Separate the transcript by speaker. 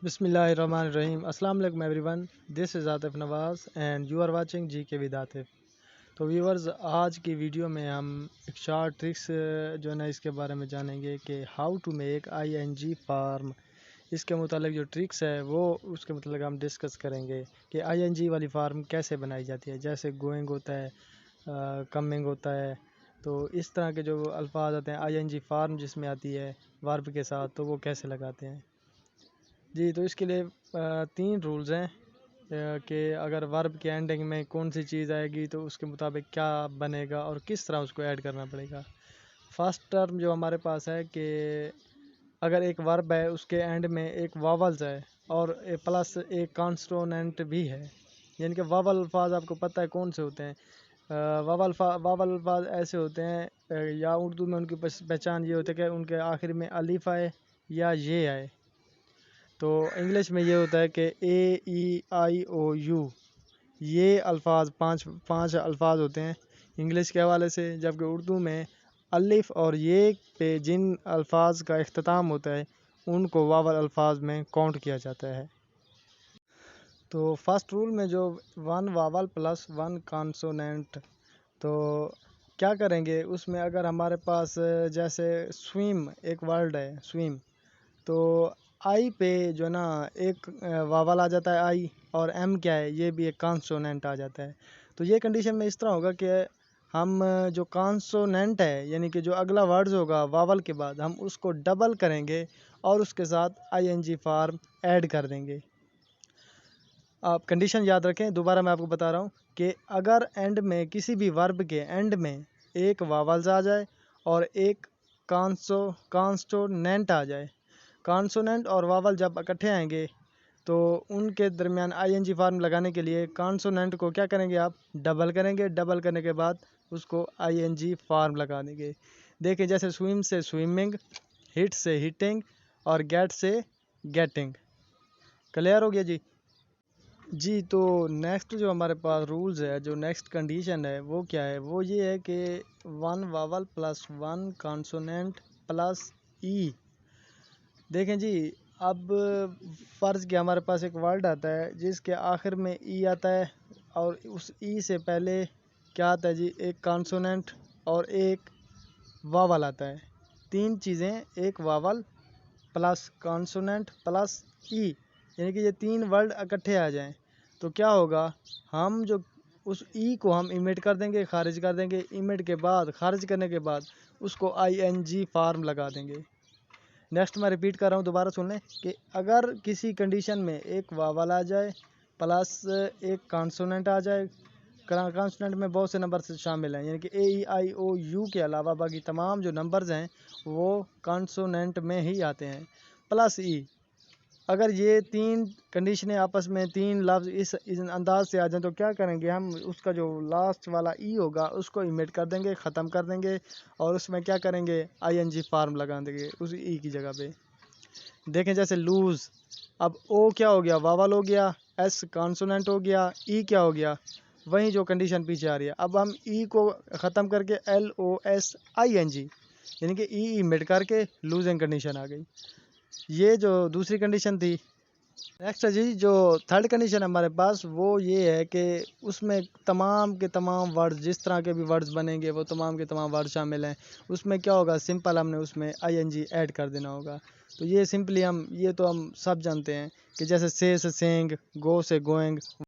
Speaker 1: बिस्मिल्लाहिर्रहमानिर्रहीम। अस्सलाम वालेकुम everyone, this is Atif Nawaz and you are watching GK with Atif. तो व्यूअर्स, आज की वीडियो में हम एक शॉर्ट ट्रिक्स जो है ना इसके बारे में जानेंगे कि how to make ING form. इसके मुतालिक जो ट्रिक्स है वो उसके मुतालिक हम डिस्कस करेंगे कि आईएनजी वाली फार्म कैसे बनाई जाती है। जैसे गोइंग होता है, कमिंग होता है, तो इस तरह के जो अल्फाज आते हैं आईएनजी फार्म जिसमें आती है वर्ब के साथ, तो वो कैसे लगाते हैं जी। तो इसके लिए तीन रूल्स हैं कि अगर वर्ब के एंडिंग में कौन सी चीज़ आएगी तो उसके मुताबिक क्या बनेगा और किस तरह उसको ऐड करना पड़ेगा। फर्स्ट टर्म जो हमारे पास है कि अगर एक वर्ब है उसके एंड में एक वावल्स है और प्लस एक कॉन्सोनेंट भी है, यानी कि वावल अल्फाज आपको पता है कौन से होते हैं। वावल अल्फाज ऐसे होते हैं या उर्दू में उनकी पहचान ये होती है कि उनके आखिर में अलिफ आए या ये आए। तो इंग्लिश में ये होता है कि AEIOU, ये अल्फाज पाँच अल्फाज होते हैं इंग्लिश के हवाले से, जबकि उर्दू में अलिफ और ये पे जिन अल्फाज का इख्तिताम होता है उनको वावल अल्फाज में काउंट किया जाता है। तो फर्स्ट रूल में जो one vowel plus one consonant, तो क्या करेंगे उसमें, अगर हमारे पास जैसे स्विम एक वर्ड है स्विम, तो आई पे जो ना एक वावल आ जाता है आई, और एम क्या है ये भी एक कॉन्सोनेंट आ जाता है। तो ये कंडीशन में इस तरह होगा कि हम जो कॉन्सोनेंट है यानी कि जो अगला वर्ड्स होगा वावल के बाद हम उसको डबल करेंगे और उसके साथ आईएनजी फॉर्म ऐड कर देंगे। आप कंडीशन याद रखें, दोबारा मैं आपको बता रहा हूँ कि अगर एंड में किसी भी वर्ब के एंड में एक वावल्स आ जाए और एक कॉन्सोनेंट आ जाए, कॉन्सोनेंट और वावल जब इकट्ठे आएंगे तो उनके दरमियान आईएनजी फार्म लगाने के लिए कॉन्सोनेंट को क्या करेंगे, आप डबल करेंगे। डबल करने के बाद उसको आईएनजी फार्म लगा देंगे। देखिए जैसे स्विम से स्विमिंग, हिट से हिटिंग और गेट से गेटिंग। क्लियर हो गया जी। जी, तो नेक्स्ट जो हमारे पास रूल्स है, जो नेक्स्ट कंडीशन है वो क्या है, वो ये है कि one vowel plus one consonant plus E. देखें जी, अब फ़र्ज़ कि हमारे पास एक वर्ड आता है जिसके आखिर में ई आता है और उस ई से पहले क्या आता है जी, एक कॉन्सोनेंट और एक वावल आता है। तीन चीज़ें, एक वावल प्लस कॉन्सोनेंट प्लस ई, यानी कि ये तीन वर्ड इकट्ठे आ जाएं तो क्या होगा, हम जो उस ई को हम इमिट कर देंगे, खारिज कर देंगे। इमिट के बाद, खारिज करने के बाद उसको आईएनजी फार्म लगा देंगे। नेक्स्ट मैं रिपीट कर रहा हूँ, दोबारा सुन लें कि अगर किसी कंडीशन में एक वावल आ जाए प्लस एक कॉन्सोनेंट आ जाए, कॉन्सोनेंट में बहुत से नंबर से शामिल हैं, यानी कि AEIOU के अलावा बाकी तमाम जो नंबर्स हैं वो कॉन्सोनेंट में ही आते हैं, प्लस ई। अगर ये तीन कंडीशनें आपस में, तीन लफ्ज़ इस अंदाज से आ जाएं तो क्या करेंगे, हम उसका जो लास्ट वाला ई होगा उसको इमिट कर देंगे, ख़त्म कर देंगे और उसमें क्या करेंगे, आईएनजी फार्म लगा देंगे उस ई की जगह पे। देखें जैसे लूज़, अब ओ क्या हो गया, वावल हो गया, एस कॉन्सोनेंट हो गया, ई क्या हो गया, वही जो कंडीशन पीछे आ रही है। अब हम ई को ख़त्म करके LOSING, यानी कि ई इमिट करके लूजिंग कंडीशन आ गई। ये जो दूसरी कंडीशन थी। नेक्स्ट है जी, जो थर्ड कंडीशन हमारे पास वो ये है कि उसमें तमाम के तमाम वर्ड्स, जिस तरह के भी वर्ड्स बनेंगे वो तमाम के तमाम वर्ड शामिल हैं। उसमें क्या होगा, सिंपल हमने उसमें आईएनजी ऐड कर देना होगा। तो ये सिंपली हम, ये तो हम सब जानते हैं कि जैसे से सेंग, गो से गोइंग,